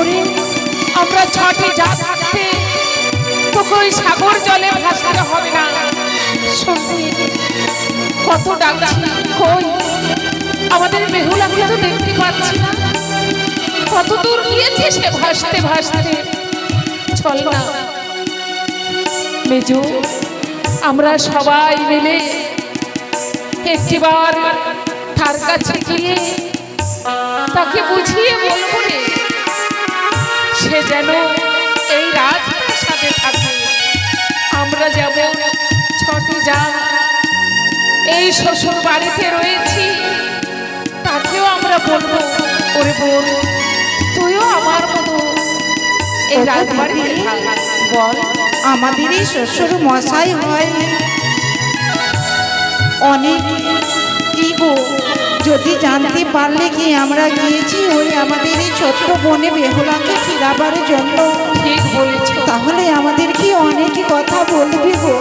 ওরে আমরা ছটে যা থাকতে তোকে ওই সাগর জলে ভাসাতে হবে না। শুনছি কত ডাকছি, কই আমাদের বেহুলাকে তো দেখতে পাচ্ছি না। কত দূর গিয়েছে সে ভাসতে ভাসতে। চল না মেজো, আমরা সবাই মিলে একটিবার তার কাছে গিয়ে তাকে বুঝিয়ে বলবো রে, সে যেন এই রাজপ্রাসাদে থাকে। আমরা যাব ছটে যা এই শ্বশুর বাড়িতে রয়েছি, তাকেও আমরা বলবো ওরে বোন তুইও আমার মতো এই রাজবাড়িতে থাক। বল আমাদেরই শ্বশুর মশাই হয় অনেক কি গো, যদি জানতে পারলে কি আমরা গিয়েছি ওই আমাদের এই ছোট্ট বোনে বেহুলাকে ফিরাবার জন্য, ঠিক বলেছ। তাহলে আমাদের কি অনেক কথা বলবি গো।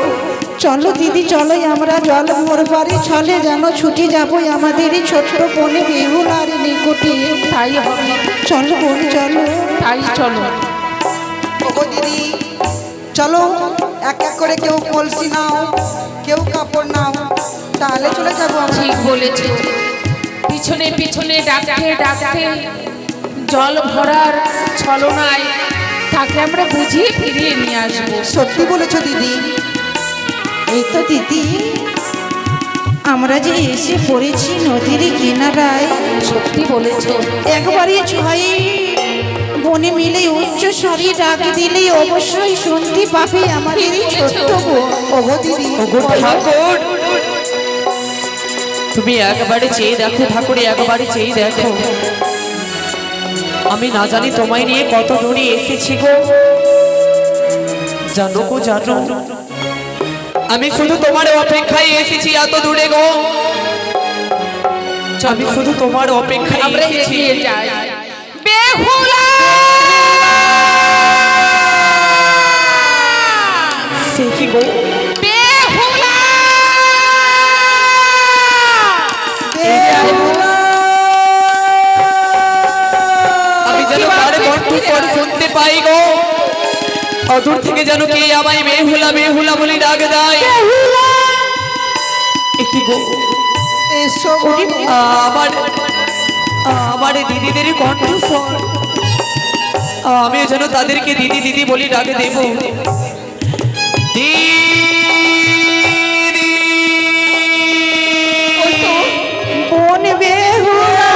চলো দিদি চলো, আমরা জল ভরবারে চলে যেন ছুটি যাবো আমাদের এই ছোট্ট বোনে বেহুলার নিকটে। তাই হবে, চলো বোন চলো। তাই চলো। ওগো দিদি চলো, এক এক করে কেউ কলসি নাও, কেউ কাপড় নাও, তাহলে চলে যাবো আমরা। ঠিক বলেছ। পিছনে পিছনে ডাকতে ডাকতে জল ভরার ছলনায় তাকে আমরা বুঝিয়ে ফিরিয়ে নিয়ে আসবো। সত্যি বলেছো দিদি। এই তো দিদি আমরা যে এসে পড়েছি নদীর কিনারায়। সত্যি বলেছ। একবারে ছয় বনে মিলে উচ্চ স্বরে ডাক দিলেই অবশ্যই শুনতে পাবে আমাদের এই ছোট্ট বোন। ওগো দিদি ঠাকুর, তুমি একবারে চেয়ে দেখো ঠাকুর, একবারে চেয়ে দেখো। আমি না জানি তোমায় নিয়ে কত দূরে এসেছি গো। জানো গো জানো, আমি শুধু তোমার অপেক্ষায় এসেছি এত দূরে গো। আমি শুধু তোমার অপেক্ষায় আমরা এসেছি। এগিয়ে যাই। বেহুলা সে কি গো? বেহুলা আমি যেন তার কণ্ঠস্বর শুনতে পাই গো। অদূর থেকে যেন কে আমায় বেহুলা বেহুলা বলে ডাক দেয়। এটি গো এসো গো। আমার আমার দিদিদের কণ্ঠস্বর। আমি যেন তাদেরকে দিদি দিদি বলি ডাক দেব। দিদি বোন বেহুলা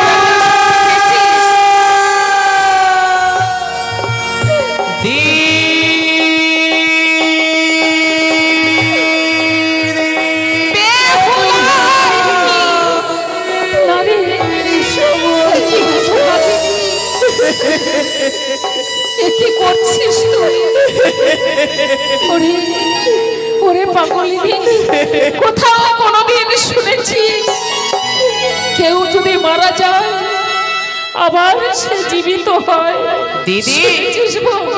কি করছিস তুই? ওরে ওরে পাগলিনী, কোথাও কোনোদিন শুনেছিস কেউ যদি মারা যায় আবার সে জীবিত হয়? দিদি শুনেছিস বাবা?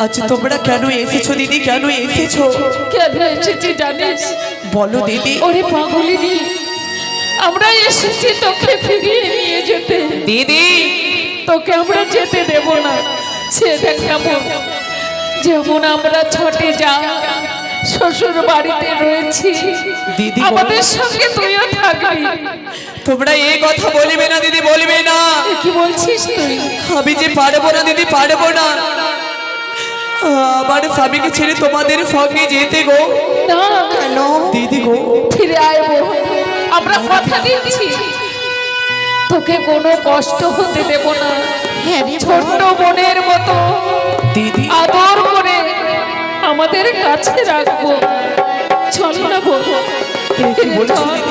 আচ্ছা তোমরা কেন এসেছো দিদি, কেন এসেছো? কেন এসেছি জানিস? বলো দিদি। ওরে পাগলিনী, আমরা এসেছি তোকে ফিরিয়ে নিয়ে যেতে। দিদি তোকে আমরা যেতে দেব না। সে দেখ কেমন, যেমন আমরা ছটে যা শ্বশুর বাড়িতে রয়েছি, দিদি আমাদের সঙ্গে তুইও থাকবি। তোমরা এই কথা বলবে না দিদি, বলবে না। কি বলছিস তুই? আমি যে পারবো না দিদি, পারবো না। আমার স্বামীকে ছেড়ে তোমাদের সঙ্গে যেতে গো। না কেন দিদি গো ফিরে আয় বোন, আমরা কথা দিচ্ছি তোকে কোনো কষ্ট হতে দেব না। ছোট্ট বোনের মতো দিদি আদর করে আমাদের কাছে রাখবো। চলো না বোন, কি বলছো দিদি?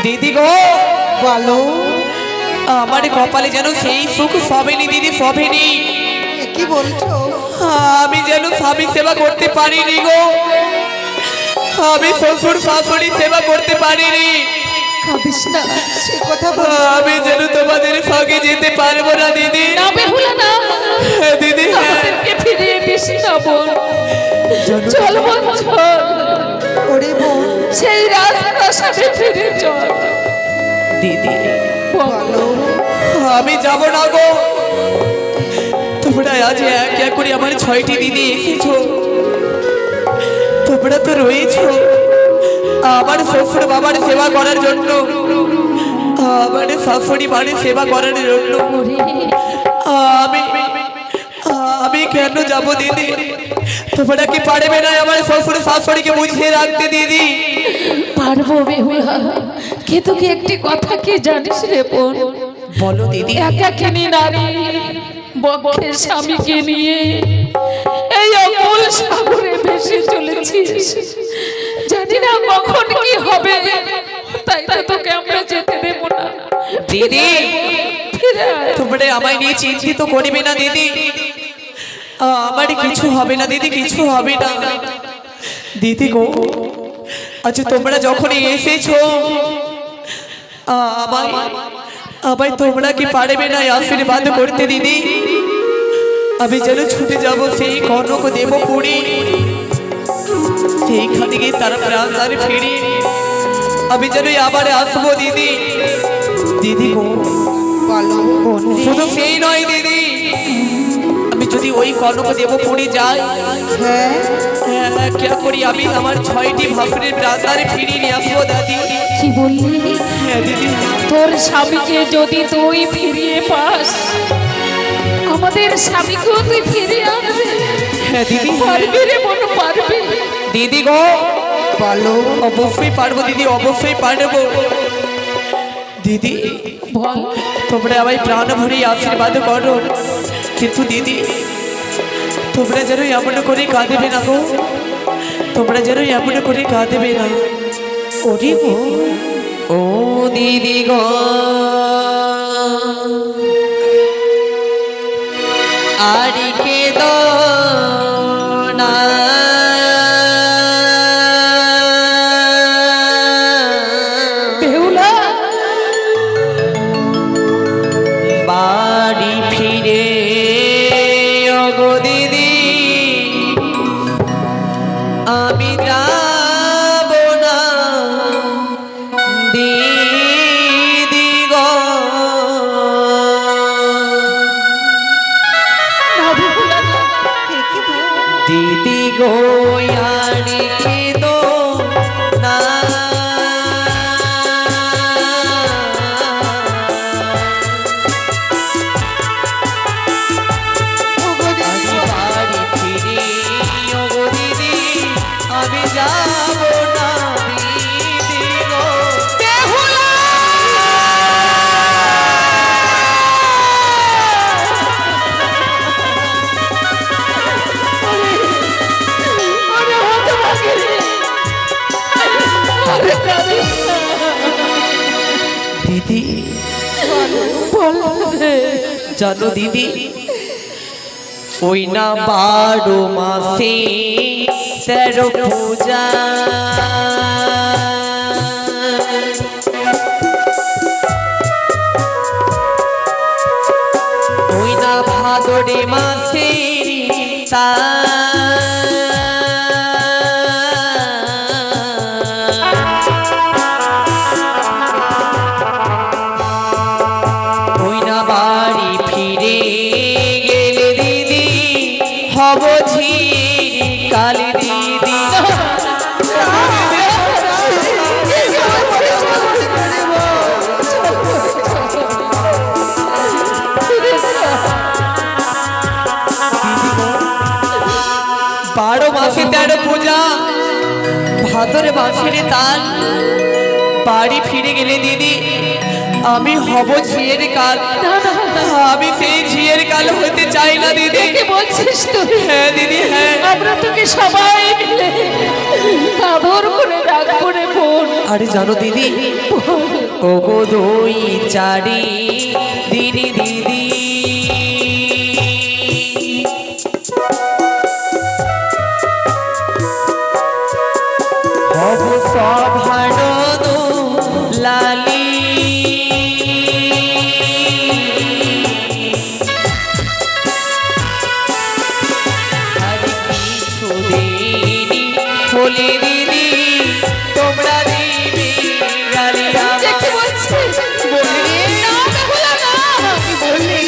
দিদি গো বলো। আমার কপালে যেন সেই সুখ সবেনি দিদি, সবেনি। কি বলছো? আমি যেন স্বামী সেবা করতে পারিনি গো। আমি শ্বশুর শাশুড়ি সেবা করতে পারিনি। কাঁদিস না। সে কথা বল। আমি যেন তোমাদের সঙ্গে যেতে পারবো না দিদি। না বেহুলা না, দিদি আমাদেরকে ফিরিয়ে দিস না বোন। চল বোন চল, ওরে বোন সেই রাজপ্রাসাদে ফিরে চল। দিদি বলো আমি যাব না গো। তোমরা আজ এক এক করে আমার 6টি দিদি এসেছো। তোমরা তো রয়েছো আমার শ্বশুর বাবার সেবা করার জন্য, আমার শাশুড়ি বাড়ির সেবা করার জন্য। আমি আমি কেন যাব দিদি? তোমরা কি পারবে না আমার শ্বশুর শাশুড়িকে বুঝিয়ে রাখতে দিদি? পারবো বেহুলা, কিন্তু কি একটি কথা কি জানিস রে বোন? বলো দিদি। একাকিনী নারী বক্ষের স্বামীকে নিয়ে এই অকুল সাগরে ভেসে চলেছিস। জানি না কখন কি হবে, তাই তো তোকে আমরা যেতে দেব না। দিদি ফিরে আয়। তোমরা আমায় নিয়ে চিন্তিত করিবে না দিদি, আমার কিছু হবে না দিদি, কিছু হবে না দিদি গো। আচ্ছা তোমরা যখনই এসেছো আমায় আমায় তোমরা কি পারবে না আশীর্বাদ করতে দিদি? আমি যেন ছুটে যাব সেই কনক দেবপুরী, সেইখানে গিয়ে তারা প্রাণ ফিরে আমি যেন আবার আসবো দিদি। দিদি গো শুধু সেই নয় দিদি, আমি যদি ওই কনক দেবপুরী যাই, হ্যাঁ কে করি আমি আমার 6টি ভাসুরের প্রাণে ফিরিয়ে নিয়ে আসবো দাদি। কি বললি? হ্যাঁ দিদি। তোর স্বামীকে যদি তুই ফিরিয়ে পাস, আমাদের স্বামীকেও তুই ফিরিয়ে আনবে। হ্যাঁ দিদি। পারবি রে বোন, পারবি? দিদি গো বলো। অবশ্যই পারবো দিদি, অবশ্যই পারবো দিদি। বল। তোমরা আমায় প্রাণ ভরে আশীর্বাদ করো, কিন্তু দিদি তোমরা যেন এমন করে কাঁদবে না গো, তোমরা যেন এমন করে কাঁদবে না। ওরে গো ও দিদি গো, আর কে দো না বেহুলা, বাড়ি ফিরে ওগো দিদি আমি যাব না দিদি গো। না বেহুলা, না। দিদি গো আর কেঁদো না, আমি বাড়ি ফিরে ওগো দিদি আমি যাব না দিদি গো। আরে হতভাগী রে। আরে কাঁদিস না। দিদি বল রে। জানো দিদি ওই না 12 মাসে 13 পূজা, ওই না ভাদরে মাসে তা ওই না বাড়ি ফিরে গেলে দিদি হব ঝির কালী দিদি। বারো মাসে 13 পূজা, ভাদরে মাসের তাল, বাড়ি ফিরে গেলে দিদি আমি হব ঝিয়ের কাল। আমি সেই ঝিয়ের কাল হতে চাই না দিদি। কি বলছিস তুই? হ্যাঁ দিদি হ্যাঁ। আমরা তোকে সবাই মিলে আদর করে রাখবো রে বোন। আরে জানো দিদি ওগো 2-4 দিদি দিদি হব সব হারদ লালি, আর কিছু দিনই হলে দিদি তোমরা দিবি গালিয়া। কি বলছিস? বললি না বেহুলা, না। কি বললি?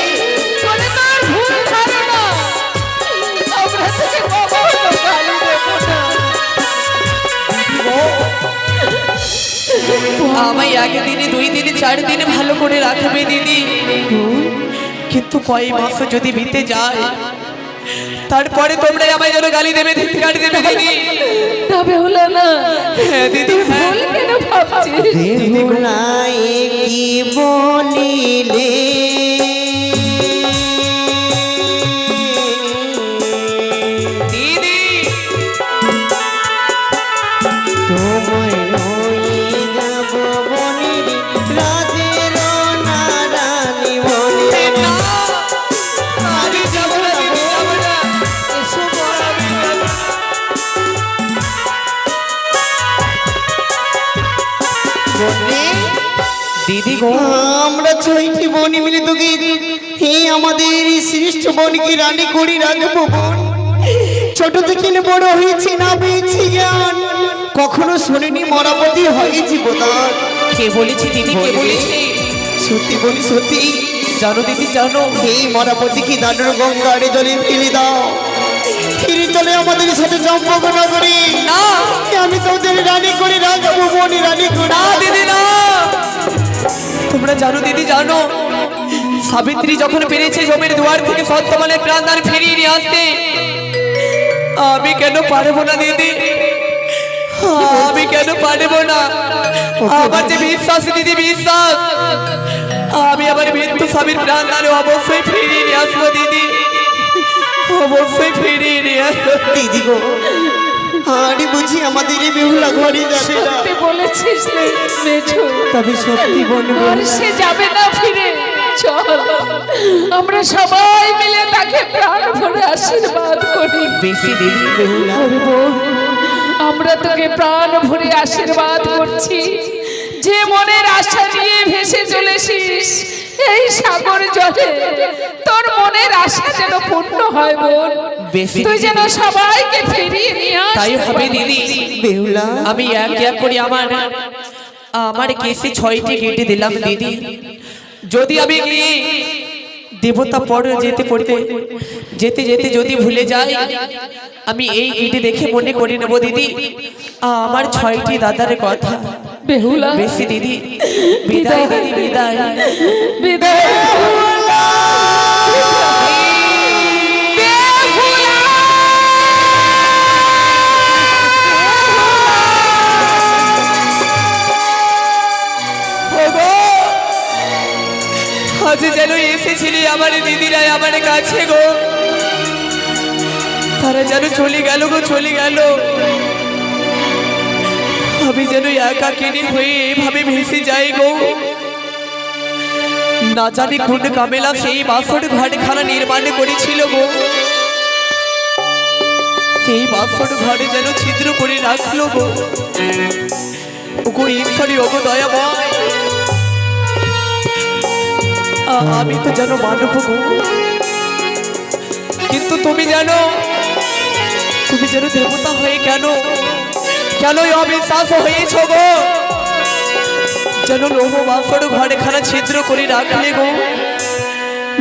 আমায় একদিনে 2 দিনে 4 দিনে ভালো করে রাখবে দিদি, কিন্তু কয়েক মাস যদি বিতে যায় তারপরে তোমরা আমায় যেন গালি দেবে, ধিক্কার দেবে দিদি। তবে হলো না, হ্যাঁ দিদি, হ্যাঁ। ভুল কেন ভাবছিস? বেহুলাই কি বলিলে দিদি তোমায় হয়ে যাব বনির রাজের নারানি বনে না, আমি যাবো না দিদি, যাবো না। আমি যাবো না। দিদি গো, আমরা 6টি বনি মিলে তোকে আমাদের এই শ্রেষ্ঠ বনকে রানী করে রাখবো বোন। ছোট থেকে বড় হয়েছি না পেয়েছি জ্ঞান, কখনো শুনিনি মরাপতি হয়েছি বোধান। কে বলেছি দিদি, কে বলেছি? সত্যি বলি সত্যি, জানো দিদি জানো, এই মরাপতিকে দাঁড়ানো গঙ্গারে জলে ফেলে দাও, ফিরে চলে আমাদের সাথে চম্পক নগরী। না আমি তোদের রানী করে রাখবো বনি, রানী করে। না দিদি না, তোমরা জানো দিদি জানো, সাবিত্রী যখন পেরেছে জমের দুয়ার থেকে সত্যমানের প্রাণদান ফিরিয়ে নিয়ে আসতে, আমি কেন পারবো না দিদি, আমি কেন পারবো না? আমার যে বিশ্বাস দিদি, বিশ্বাস, আমি আমার মৃত্যু স্বামীর প্রাণদানে অবশ্যই ফিরিয়ে নিয়ে আসবো দিদি, অবশ্যই ফিরিয়ে নিয়ে আসবো। দিদি গো, আরে বুঝি আমাদের এই বেহুলা ঘরে যাবে না? সত্যি বলেছিস রে মেঠু, তবে সত্যি বলবো আর সে যাবে না ফিরে। চল আমরা সবাই মিলে তাকে প্রাণ ভরে আশীর্বাদ করি। বেশি দিদি, ওরে বোন, আমরা তোকে প্রাণ ভরে আশীর্বাদ করছি, যে মনের আশা নিয়ে ভেসে চলেছিস এই সাগর জলে, তোর মনের আশা যেন পূর্ণ হয় বোন। বেশি তুই যেন সবাইকে ফিরিয়ে নিয়ে আসতে তাই হবে পারিস। দিদি। বেহুলা আমি এক এক করে আমার কেসে 6টি গেটে দিলাম দিদি, যদি আমি গিয়ে দেবতা পরে যেতে যেতে যদি ভুলে যাই, আমি এই গেটে দেখে মনে করে নেব দিদি আমার 6টি দাদার কথা। বেহুলা বেশি দিদি, বিদায় দিদি, বিদায়। বিদায়। ওগো, আজ যেন এসেছিলি আমার দিদিরা আমার কাছে গো, তারা যেন চলে গেল গো, চলে গেল। আমি যেন একাকিনী হয়ে এভাবে ভেসে যাই গো। না জানি কোন কামেলা সেই বাসর ঘরখানা নির্মাণ করেছিল গো, সেই বাসর ঘরে যেন ছিদ্র করে রাখলো গো। ওগো ঈশ্বরী, ওগো দয়াময়, আমি তো যেন মানব গো, কিন্তু তুমি জানো, তুমি যেন দেবতা হয়ে কেন অবিশ্বাস হয়েছ গো? যেন লোহ বাসর ঘরখানা ছিদ্র করে রাখলে গো,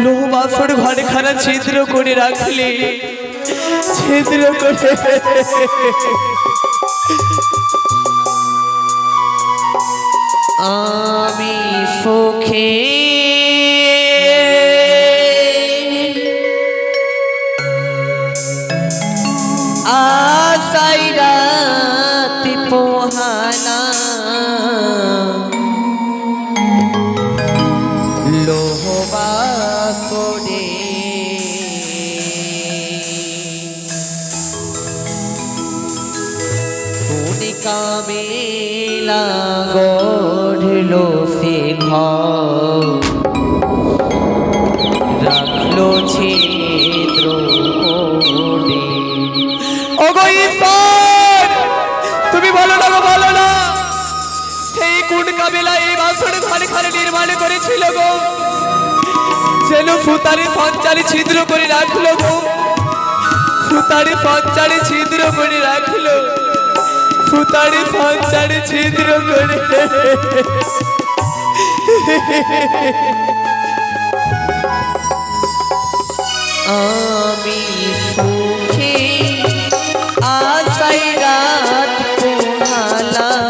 লোহ বাসর ঘরখানা ছিদ্র করে রাখলে, ছিদ্র করে। আমি সুখে আশাই রাত পোহানা, লোহবা করে কামেলা গড়লো সে ঘর, রাখলো ছিদ্র করে। ওগো ঈশ্বর, তুমি বলো না গো, বলো না, এই কোন কামেলা এই বাসর ঘরখানা নির্মাণ করেছিল গো, যেন সুতারে সঞ্চারে ছিদ্র করে রাখলো গো, সুতারে সঞ্চারে ছিদ্র করে রাখলো, সুতারে সঞ্চারে ছিদ্র করে। আমি সুখে আশাই রাত পোহালাম,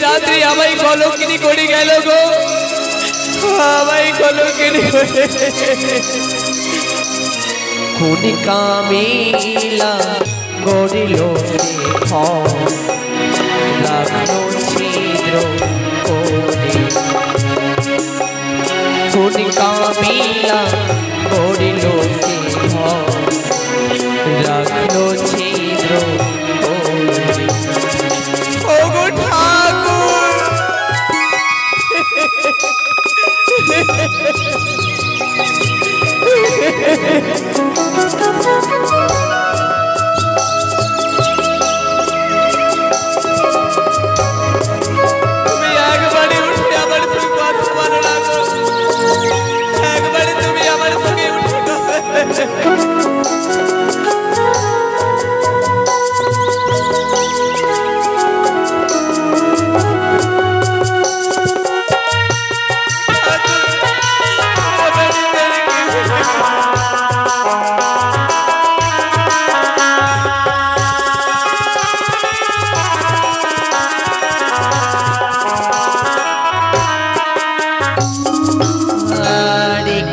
রাত্রি আমায় কলঙ্কিনী করে গেল গো, আমায় কলঙ্কিনী করে। কোন কামিলা গড়িল রাখলো ছিদ্র করে, কোন কামিলা গড়িল রাখলো ছিদ্র করে। ওগো ঠাকুর, তুমি একবারে উঠে আমার সঙ্গে কথা বলো না গো, একবারে তুমি আমার সঙ্গে উঠে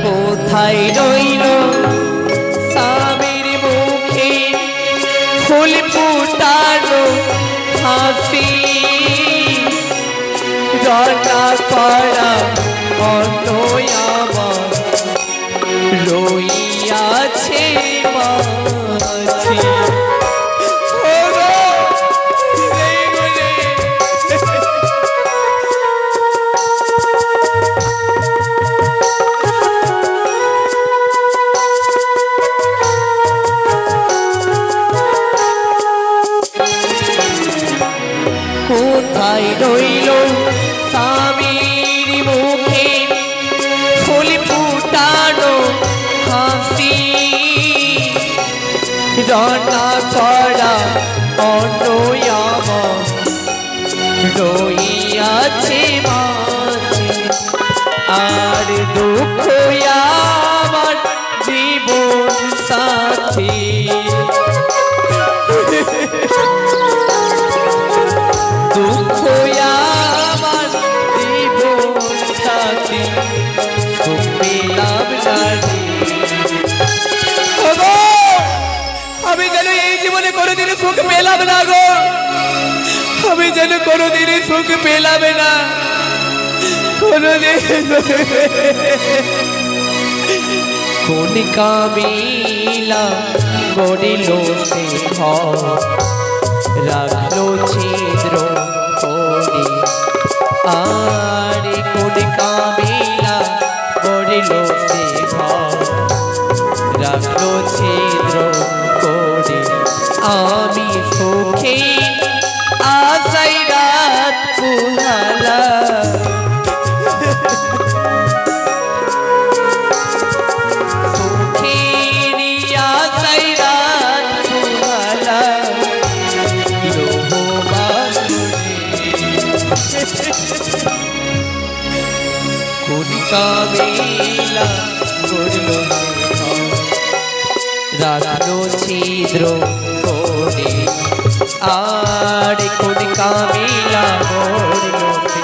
কোথায় রইল স্বামীর মুখে ফুল ফুটানো হাসি, রান্না করা অন্য আমার রইয়াছে মাছি। কোথায় রইল স্বামীর মুখে ফুল ফুটানো হাসি, রান্না করা অন্য আমার রইয়াছে মাঝে। আর দুঃখ আমার জীবন সাথী, দুঃখ আমার জীবন সাথী, সুখ পেলাম না রে। আমি যেন এই জীবনে কোনোদিন সুখ পেলাম না গো, আমি যেন কোনোদিন সুখ পেলাম না কোনোদিন। কোন কামিলা গড়িল সে ঘর রাখলো ছিদ্র করে, আর কোন কামিলা গড়িল সে ঘর রাখলো ছিদ্র করে। আমি সুখে আশায় রাত পুহালা, সুখের আশায় রাত পুহালা, কোন কামিলা গড়ল রাখলো ছিদ্র করে, আর কোন কামিলা গড়ল